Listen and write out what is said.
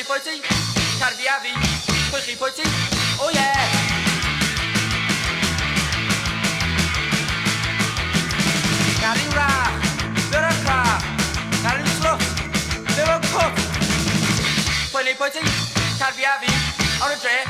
politie, tarbiavi, poi politie, oh yeah. Karira, Veraka, Karislo, Verako, poi politie, tarbiavi, on a tray.